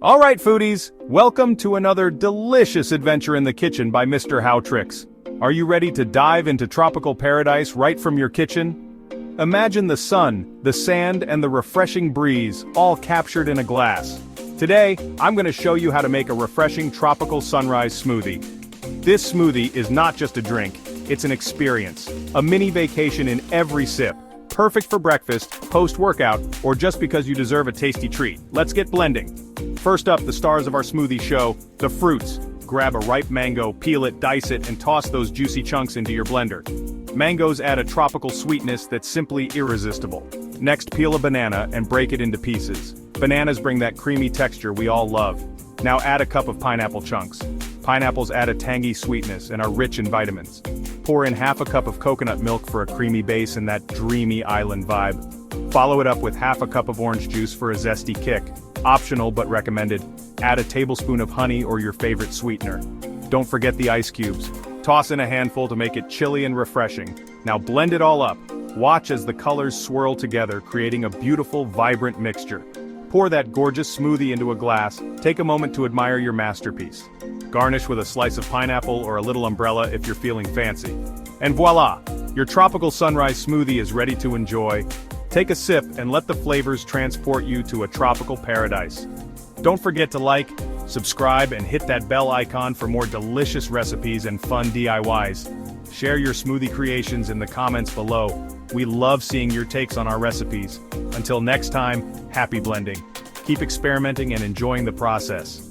All right, foodies, welcome to another delicious adventure in the kitchen by Mr. Howtricks. Are you ready to dive into tropical paradise right from your kitchen? Imagine the sun, the sand, and the refreshing breeze, all captured in a glass. Today, I'm going to show you how to make a refreshing tropical sunrise smoothie. This smoothie is not just a drink, it's an experience, a mini vacation in every sip. Perfect for breakfast, post-workout, or just because you deserve a tasty treat. Let's get blending. First up, the stars of our smoothie show, the fruits. Grab a ripe mango, peel it, dice it, and toss those juicy chunks into your blender. Mangoes add a tropical sweetness that's simply irresistible. Next, peel a banana and break it into pieces. Bananas bring that creamy texture we all love. Now add a cup of pineapple chunks. Pineapples add a tangy sweetness and are rich in vitamins. Pour in half a cup of coconut milk for a creamy base and that dreamy island vibe. Follow it up with half a cup of orange juice for a zesty kick. Optional but recommended. Add a tablespoon of honey or your favorite sweetener. Don't forget the ice cubes. Toss in a handful to make it chilly and refreshing. Now blend it all up. Watch as the colors swirl together, creating a beautiful, vibrant mixture. Pour that gorgeous smoothie into a glass. Take a moment to admire your masterpiece. Garnish with a slice of pineapple or a little umbrella if you're feeling fancy. And voila! Your tropical sunrise smoothie is ready to enjoy. Take a sip and let the flavors transport you to a tropical paradise. Don't forget to like, subscribe, and hit that bell icon for more delicious recipes and fun DIYs. Share your smoothie creations in the comments below. We love seeing your takes on our recipes. Until next time, happy blending. Keep experimenting and enjoying the process.